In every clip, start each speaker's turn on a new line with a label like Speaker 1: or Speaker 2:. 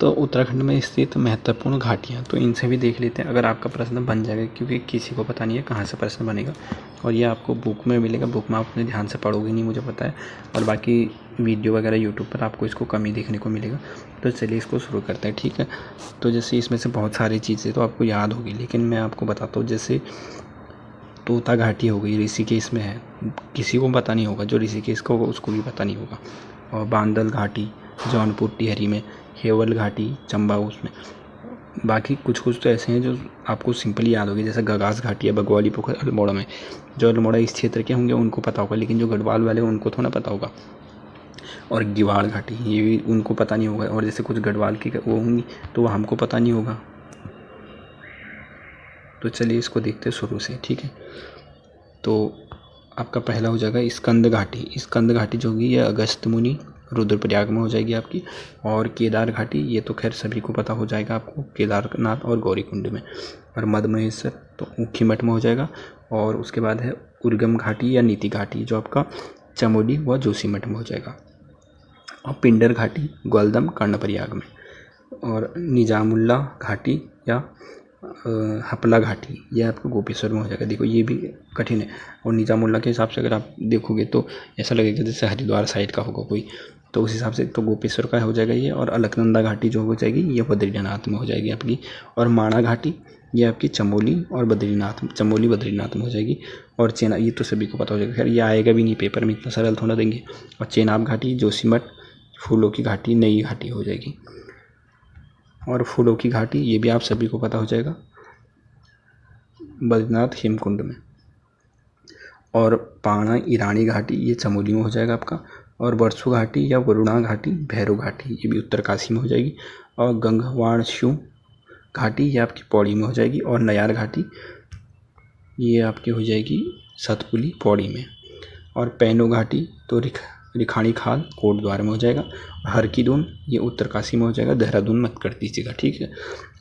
Speaker 1: तो उत्तराखंड में स्थित महत्वपूर्ण घाटियाँ, तो इनसे भी देख लेते हैं अगर आपका प्रश्न बन जाएगा, क्योंकि किसी को पता नहीं है कहाँ से प्रश्न बनेगा। और ये आपको बुक में मिलेगा, बुक में आप अपने ध्यान से पढ़ोगे नहीं, मुझे पता है। और बाकी वीडियो वगैरह यूट्यूब पर आपको इसको कम ही देखने को मिलेगा। तो चलिए इसको शुरू करते हैं, ठीक है। तो जैसे इसमें से बहुत सारी चीज़ें तो आपको याद होगी, लेकिन मैं आपको बताता हूँ। जैसे तोता घाटी हो गई, ऋषिकेश में है, किसी को पता नहीं होगा, जो ऋषिकेश का होगा उसको भी पता नहीं होगा। और बांदल घाटी जौनपुर टिहरी में, हेवल घाटी चंबा उसमें। बाकी कुछ तो ऐसे हैं जो आपको सिंपली याद होगी, जैसे गगास घाटी है बगवाली पोखर अल्मोड़ा में। जो अल्मोड़ा इस क्षेत्र के होंगे उनको पता होगा, लेकिन जो गढ़वाल वाले उनको थोड़ा पता होगा। और गिवाड़ घाटी, ये भी उनको पता नहीं होगा। और जैसे कुछ गढ़वाल की वो होंगी तो वो हमको पता नहीं होगा। तो चलिए इसको देखते शुरू से, ठीक है। तो आपका पहला हो जाएगा स्कंद घाटी। स्कंद घाटी जो होगी ये अगस्त मुनि रुद्रप्रयाग में हो जाएगी आपकी। और केदार घाटी, ये तो खैर सभी को पता हो जाएगा आपको, केदारनाथ और गौरीकुंड में। और मदमहेश्वर तो ऊखीमठ में हो जाएगा। और उसके बाद है उर्गम घाटी या नीति घाटी, जो आपका चमोली व जोशीमठ में हो जाएगा। और पिंडर घाटी ग्वालदम कर्णप्रयाग में। और निजामुल्ला घाटी या हपला घाटी, यह आपको गोपेश्वर में हो जाएगा। देखो ये भी कठिन है। और निजामुल्ला के हिसाब से अगर आप देखोगे तो ऐसा लगेगा जैसे हरिद्वार साइड का होगा कोई, तो उस हिसाब से तो गोपेश्वर का हो जाएगा ये। और अलकनंदा घाटी जो हो जाएगी ये बद्रीनाथ में हो जाएगी आपकी। और माणा घाटी ये आपकी चमोली और बद्रीनाथ, चमोली बद्रीनाथ में हो जाएगी। और चेना, ये तो सभी को पता हो जाएगा, खैर ये आएगा भी नहीं पेपर में, इतना सरल थोड़ा देंगे। और चेनाब घाटी जोशीमठ, फूलों की घाटी नई घाटी हो जाएगी। और फूलों की घाटी ये भी आप सभी को पता हो जाएगा, बद्रीनाथ हेमकुंड में। और पाणा ईरानी घाटी ये चमोली में हो जाएगा आपका। और बरसू घाटी या वरुणा घाटी भैरव घाटी ये भी उत्तरकाशी में हो जाएगी। और गंगवाणशु घाटी ये आपकी पौड़ी में हो जाएगी। और नयार घाटी ये आपकी हो जाएगी सतपुली पौड़ी में। और पैनो घाटी तो रिखाणी खाल कोटद्वार में हो जाएगा। हर की दून ये उत्तरकाशी में हो जाएगा, देहरादून मत कर दीजिएगा, ठीक है।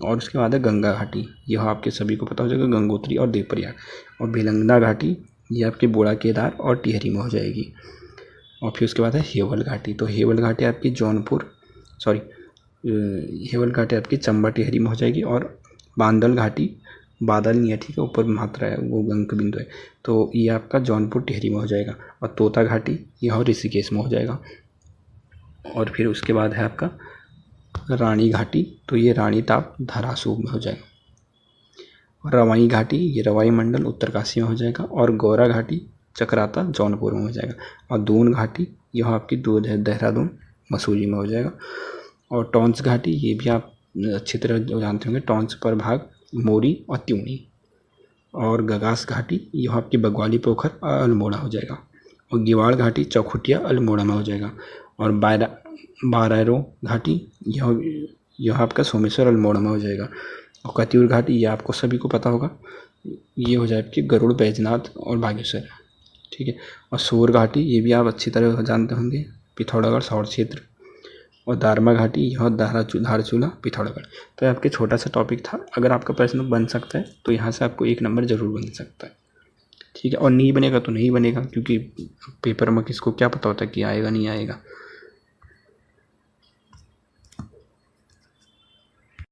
Speaker 1: और उसके बाद है गंगा घाटी, यह आपके सभी को पता हो जाएगा, गंगोत्री और देवप्रयाग। और भिलंगना घाटी ये आपके बोड़ा केदार और टिहरी में हो जाएगी। और फिर उसके बाद है हेवल घाटी, तो हेवल घाटी आपकी हेवल घाटी आपकी चंबा टिहरी में हो जाएगी। और बांदल घाटी, बादल नहीं है, ठीक है, ऊपर मात्रा है, वो अंक बिंदु है, तो ये आपका जौनपुर टिहरी में हो जाएगा। और तोता घाटी यह ऋषिकेश में हो जाएगा। और फिर उसके बाद है आपका रानी घाटी, तो ये रानी ताप धारासूर में हो जाएगा। और रवाई घाटी ये रवाई मंडल उत्तरकाशी में हो जाएगा। और गौरा घाटी चक्राता जौनपुर में हो जाएगा। और दून घाटी यह आपकी दूध है देहरादून मसूरी में हो जाएगा। और टॉन्स घाटी ये भी आप अच्छी तरह जानते होंगे, टॉन्स पर भाग मोरी और त्यूनी। और गगास घाटी यह आपकी बगवाली पोखर अल्मोड़ा हो जाएगा। और गिवाड़ घाटी चौखुटिया अल्मोड़ा में हो जाएगा। और बारैरो घाटी यह आपका सोमेश्वर अल्मोड़ा में हो जाएगा। और कतियूर घाटी ये आपको सभी को पता होगा, ये हो जाए आपकी गरुड़ बैजनाथ और बागेश्वर, ठीक है। और सूर घाटी ये भी आप अच्छी तरह जानते होंगे, पिथौरागढ़ सौर क्षेत्र। और दारमा घाटी यह धारचूला पिथौरागढ़। तो ये आपके छोटा सा टॉपिक था, अगर आपका प्रश्न बन सकता है तो यहाँ से आपको 1 नंबर ज़रूर बन सकता है, ठीक है। और नहीं बनेगा तो नहीं बनेगा, क्योंकि पेपर में किसको क्या पता होता है कि आएगा नहीं आएगा।